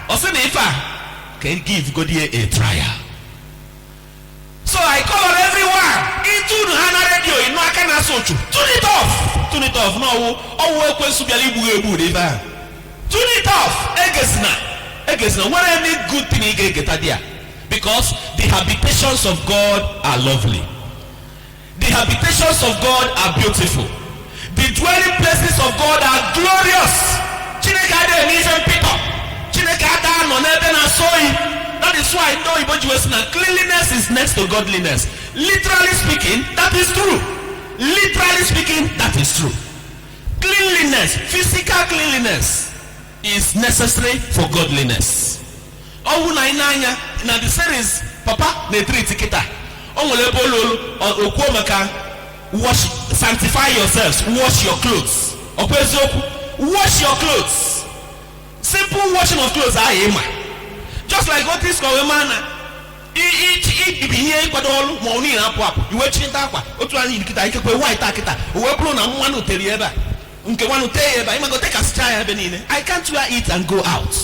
[SPEAKER 2] ọ sị na ife a can give God a trial. So I call on everyone into ha na radio ịnụ aka na-asụ ochu, tune it off no ọwụ ekwensu bịara igbu egbu ebe a. Tune it off. Egesina what any good thing you get there, because the habitations of God are lovely. The habitations of God are beautiful. The dwelling places of God are glorious. That is why cleanliness is next to godliness. Literally speaking, that is true. Literally speaking, that is true. Cleanliness, physical cleanliness is necessary for godliness. Oh, na the series Papa ne treat kita. Wash, sanctify yourselves, wash your clothes. Wash your clothes. Simple washing of clothes. Just like what is called a man. I can't wear it and go out.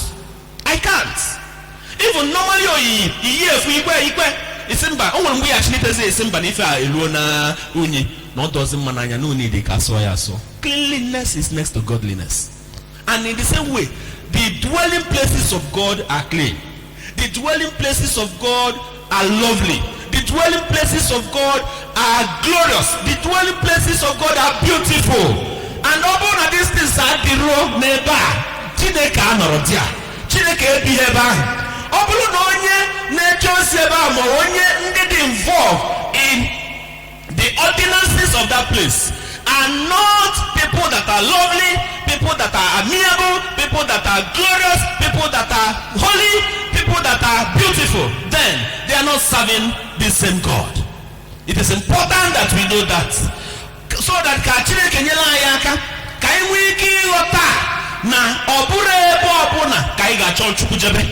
[SPEAKER 2] I can't. Even normally Isimba, when we actually say Simba if I alone uni, not doesn't mananya no need so. Cleanliness is next to godliness. And in the same way, the dwelling places of God are clean. The dwelling places of God are lovely. The dwelling places of God are glorious. The dwelling places of God are beautiful. And upon these things are the road neighbor. Chineke anorodia. Chineke behave. Involved in the ordinances of that place are not people that are lovely, people that are amiable, people that are glorious, people that are holy, people
[SPEAKER 1] people that are beautiful, then they are not serving the same God. It is important that we know that, so that ka Chineke nyere anyị aka ka anyị nwee ike ịghọta na ọ bụrụ ebe ọbụla ka anyị ga-achọ Chukwu jebe.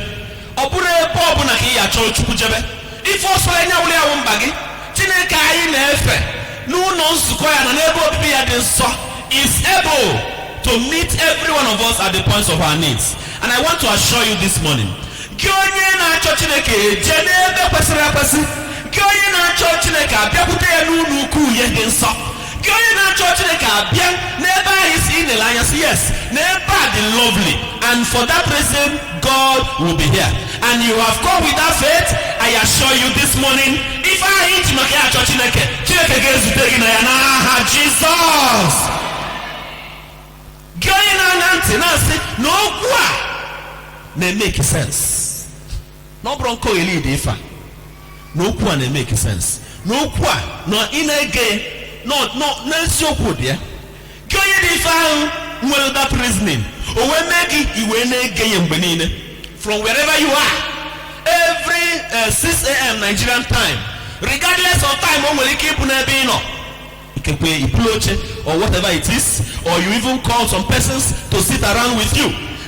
[SPEAKER 1] Ọ bụrụ ebe ọbụla ka ị ga-achọ Chukwu jebe. Ife ọsọ ya nyawụrụ ya wụ mba gị. Chineke anyị na-efe n'ụlọ nzukọ ya na n'ebe obibi ya dị nsọ is able to meet every one of us at the points of our needs. And I want to assure you this morning, gị onye na-achọ Chineke eje n'ebe kwesịrị ekwesị, gị onye na-achọ Chineke abịakwute ya n'ụlọ ukwu ya dị nsọ, gị onye na-achọ Chineke abịa n'ebe ahụ isi inele anya si yes, n'ebe a dị lovely, and for that reason God will be here. And you have come with that faith. I assure you this morning, if I hit maka ya achọ Chineke, Chineke ga-ezute gị na ya n'aha Jizọs. Gị onye na-anya ntị na-asị na okwu a na-make sense, na ọ bụrụ nkọ eli dị ife a, na okwu a na-make sense, na okwu a na ị na-ege n'eziokwu dị ya. Gị onye dị ife ahụ nwere that reasoning, o wee mee gị iwe na-ege ya mgbe niile from wherever you are, every 6 a.m. Nigerian time, regardless of time o nwere ike ịbụ n'ebe ị nọ, ikekwe ibulu oche or whatever it is, or you even call some persons to sit around with you,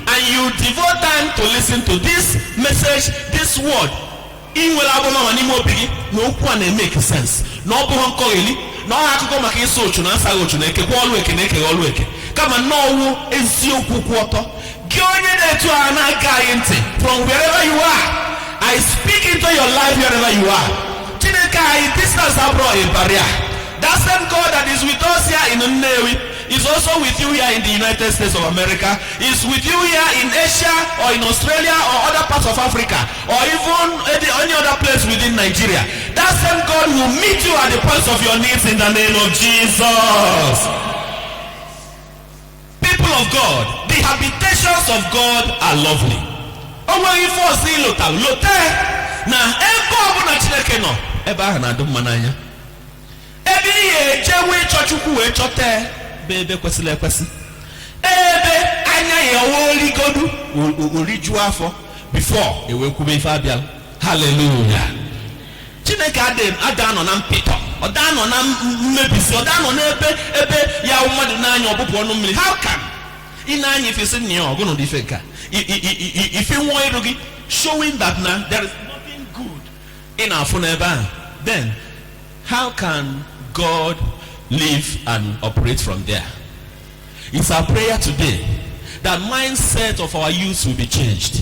[SPEAKER 1] and you devote time to listen to this message, this word. Ị nwere abụma n'ime obi gị na okwu a na-make sense, na ọ bụghị nkọgheli, na ọ akụkọ maka ịsa ochu na asaghị ochu na ekekwa ọlụ eke na ekeghị ọlụ eke, kama nnọọ eziokwu kwụ ọtọ. Gị onye na-etu a na-aga anyị ntị, from wherever you are, I speak into your life wherever you are. Chineke anyị, distance abroad a barrier. That same God that is with us here in Nnewi is also with you here in the United States of America, is with you here in Asia or in Australia or other parts of Africa, or even any other place within Nigeria. That same God will meet you at the points of your needs in the name of Jesus. People of God, the habitations of God are lovely. Onweghị ife ọzọ ịlụta lote na ebe ọbụla Chineke nọ, ebe ahụ na-adị mma n'anya. Ebe ihe eje wee chọọ Chukwu wee chọta ebe kwesịrị ekwesị, ebe anya ya oligodu oriju afọ before ewe kwube ife abịala. Hallelujah. Chineke ada nọ na mpịtọ, ọ da nọ na mmebisi, ọ da nọ n'ebe ya mmadụ n'anya ọbụpụ ọnụ mmiri. How can ị na-anya ife si nnya ọgụnụ dị ife nka ife nwa iru gị showing that na there is nothing good ị na-afụ n'ebe ahụ, then how can God live and operate from there? It's our prayer today that mindset of our youth will be changed.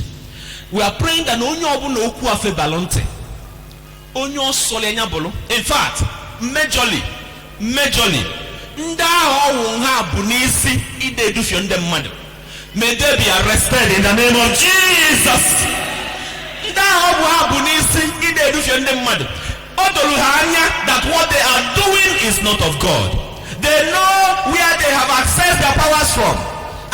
[SPEAKER 1] We are praying that onye ọbụla okwu afe balonte, onye ọsọle anya bụlụ. In fact, majorly ndị ahụ ọwụ ha bụ n'isi ide edufio ndị mmadụ, may they be arrested in the name of Jesus. Ndị ahụ ha bụ n'isi ide edufio ndị mmadụ, o doro ha anya that what they are doing is not of God. They know where they have accessed their powers from,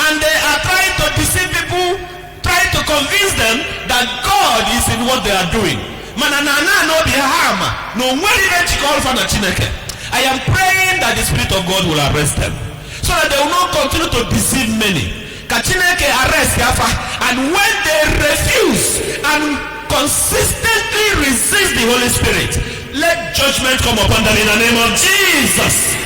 [SPEAKER 1] and they are trying to deceive people, trying to convince them that God is in what they are doing. I am praying that the Spirit of God will arrest them, so that they will not continue to deceive many. Arrest Yafa, and when they refuse and consistently resist the Holy Spirit, let judgment come upon them in the name of Jesus.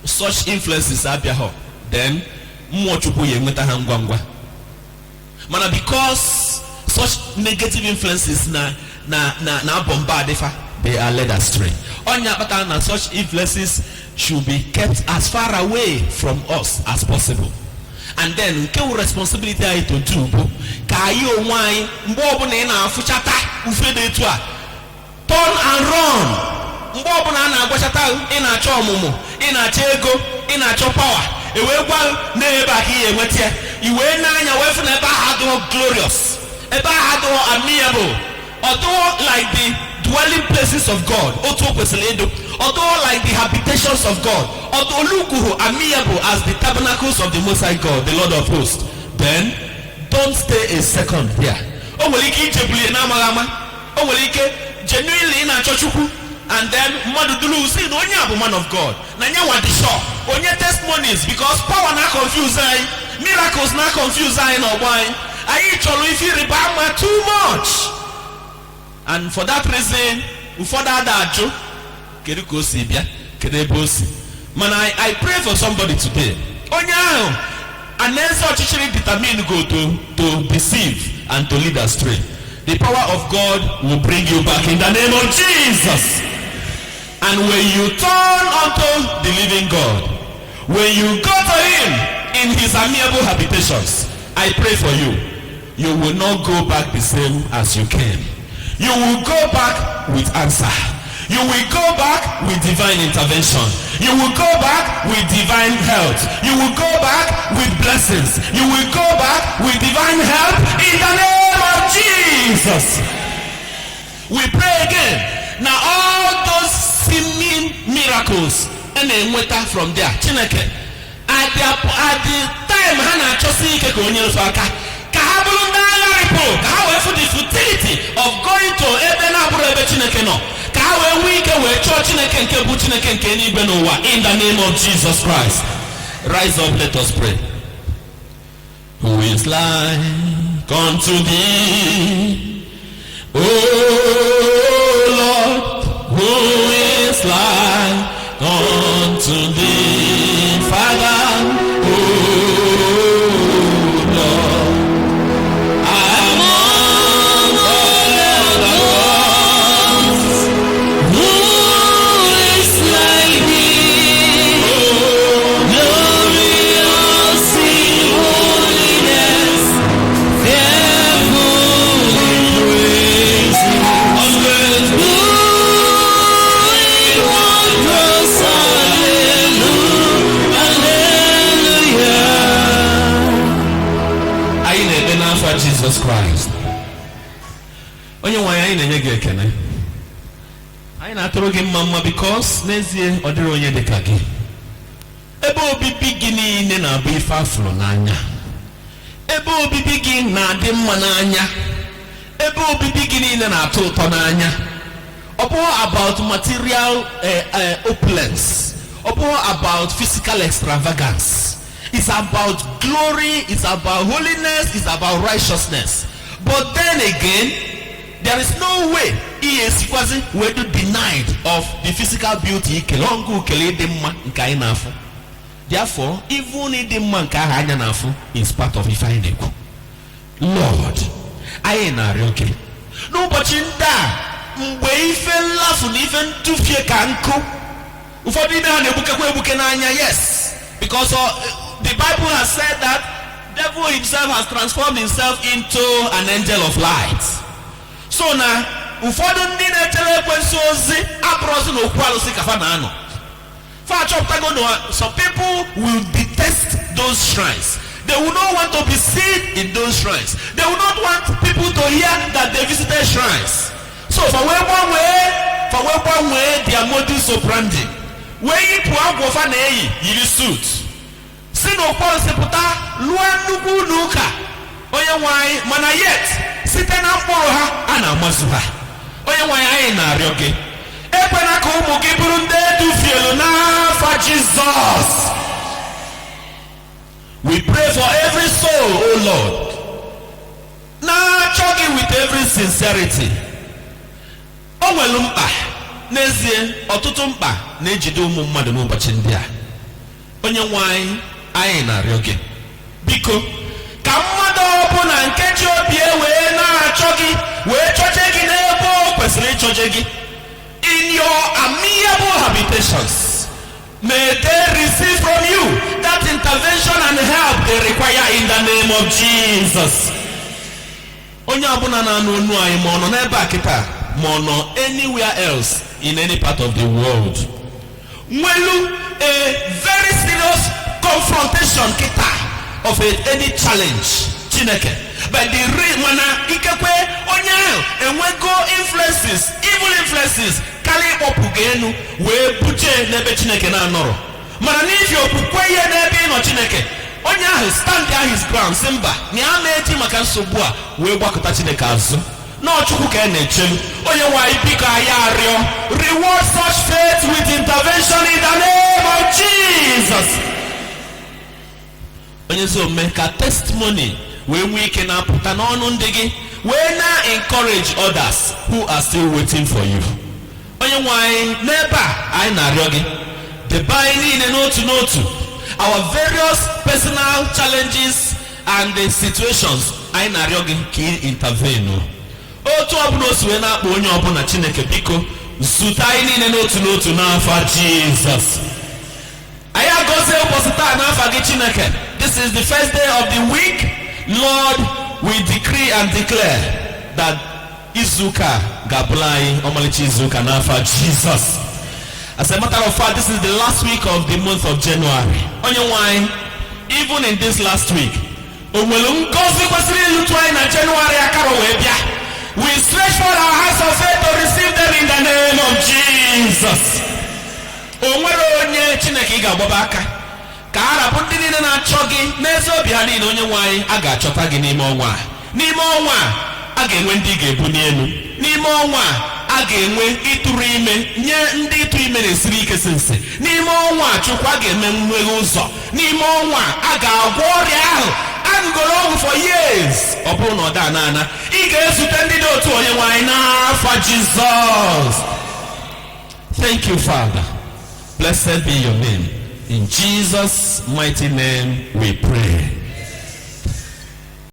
[SPEAKER 1] Such influences abịahụ, then mmụọ Chukwu ya enweta ha ngwa ngwa. Mana because such negative influences na bombard ifa, they are led astray. Onya kpatara na such influences should be kept as far away from us as possible. And then nke responsibility anyị to do bụ ka anyị onwe anyị mgbe ọbụla ị na-afụchata ufe dị etu a, turn and run. Mgbe ọbụla a na-agwachata ị na-achọ ọmụmụ, ị na-achọ ego, ị na-achọ power, ewee gwa n'ebe a ka ị enweta ya, iwee n'anya wee fụ na ebe ahụ adịghị glorious, ebe ahụ adịghị amiable, although like the dwelling places of God, otu o kwesịrị ịdụ, although like the habitations of God, although lukuhu amiable as the tabernacles of the Most High God, the Lord of hosts, then don't stay a second there. O nwere ike ijebulie na-amaghị ama, o nwere ike genuinely na-achọ Chukwu, and then mmadụ dulu si na onye a bụ man of God, na nye nwa dị sure onye testimonies, because power na confuse anyị miracles na confuse anyị n'ọgbọ anyị. Anyị chọrọ ife ịrịba ama too much. And for that reason, ụfọdụ ada ajụ kedu ka o si bịa, kedu ebe o si. Mana I pray for somebody today. Onye ahụ anaeze ọchịchịrị determine go to deceive and to lead astray. The power of God will bring you back in the name of Jesus. And when you turn unto the living God, when you go to him in his amiable habitations, I pray for you, you will not go back the same as you came. You will go back with answer. You will go back with divine intervention. You will go back with divine health. You will go back with blessings. You will go back with divine help in the name of Jesus. We pray again. Now all those seeming miracles and then went out from there. Chineke, at the time Hannah chosi ike ka onye nsọ aka ka ha bụrụ ndị agha ripo ka ha wee fụ the futility of going to ebe na-abụrụ ebe Chineke nọ ka ha wee nwee ike wee chọọ Chineke nke bụ Chineke nke n'igwe n'ụwa. In the name of Jesus Christ, rise up, let us pray. Who is like unto thee, O Lord? Who is like unto thee, Father? Jesus Christ. Onye nwe anyị na-enye gị ekene. Anyị na-atụrụ gị mma because n'ezie ọ dịrị onye dị ka gị. Ebe obibi gị niile na-abụ ife afụrụ n'anya. Ebe obibi gị na-adị mma n'anya. Ebe obibi gị niile na-atọ ụtọ n'anya. Ọ bụghị about material opulence. Ọ bụghị about physical extravagance. It's about glory, it's about holiness, it's about righteousness. But then again, there is no way he is denied of the physical beauty. Therefore, even in the man is part of Ifeanyiku. Lord, I ain't okay. No, but in that, we feel laugh and even to fear canko. Yes, because the Bible has said that devil himself has transformed himself into an angel of light. So now, some people will detest those shrines. They will not want to be seen in those shrines. They will not want people to hear that they visited shrines. So for one way, their modus operandi. Where you put you suit. Sino Paul seputa luanuku nuka oye wai mana yet site na mkpụrụ ha ana amazu ha onye nwanyị anyị na-arịọ gị ekwena ka ụmụ gị bụrụ ndị edufielu n'afa Jesus. We pray for every soul, O Lord, na-achọ gị with every sincerity. O nwere mkpa n'ezie ọtụtụ mkpa na-ejide ụmụ mmadụ n'ụbọchị ndị a. Onye nwanyị anyị na-arịọ gị biko ka mmadụ ọbụla nke ji obi wee na-achọ gị wee chọje gị n'ebe o kwesịrị ịchọje gị in your amiable habitations. May they receive from you that intervention and help they require in the name of Jesus. Onye ọbụla na-anụ onu anyị ma ọ nọ n'ebe a kịta ma ọ nọ anywhere else in any part of the world nwelu a very serious confrontation kita of any challenge Chineke, but the real mana ikekwe onye enwego influences, evil influences kali opugenu we buche n'ebe Chineke na anọrọ mana n'ifi okwukwe ihe n'ebe ịnọ Chineke onye ahụ stand there his ground simba ni ama eji maka nsogbu a wee gbakọta Chineke azụ n'ọchukwu ka na-echelu onye nwanyị biko anyị arịọ reward such faith with intervention in the name of Jesus. onye ezi omume ka testimony wee nwee ike na-apụta n'ọnụ ndị gị wee na-encourage others who are still waiting for you. Onye nwe anyị n'ebe a anyị na-arịọ gị debe anyị niile n'otu n'otu, our various personal challenges and the situations anyị na-arịọ gị ka ị intervene. Otu ọbụla o si wee na-akpọ onye ọbụla Chineke biko zute anyị niile n'otu n'otu n'afa Jizọs. Anyị agọzie ụbọchị taa n'afa gị Chineke. This is the first day of the week. Lord, we decree and declare that izuka ga-abụla anyị ọmalịcha izuka n'afa Jesus. As a matter of fact, this is the last week of the month of January. Onye nwe anyị, even in this last week, o nwere ngọzi kwesịrị ịlụtụ anyị na January akara wee bịa. We stretch forth our hands of faith to receive them in the name of Jesus. O nwere onye Chineke ị ga-agbaba aka ka a rapụ ndị niile na-achọ gị n'ezi obi ha niile. Onye nwe anyị, a ga-achọta gị n'ime ọnwa a. N'ime ọnwa a ga-enwe ndị ga-ebu n'elu. N'ime ọnwa a ga-enwe ịtụrụ ime nye ndị ịtụ ime na-esiri ike sinsi. N'ime ọnwa Chukwu a ga-eme mmeghe ụzọ. N'ime ọnwa a ga-agwọ ọrịa ahụ agụgoro ọgwụ for years. Ọ bụrụ na ọ daa n'ana, ị ga-ezute ndị dị otu onye nwe anyị n'afa Jizọs. Thank you, Father. Blessed be your name. In Jesus' mighty name we pray.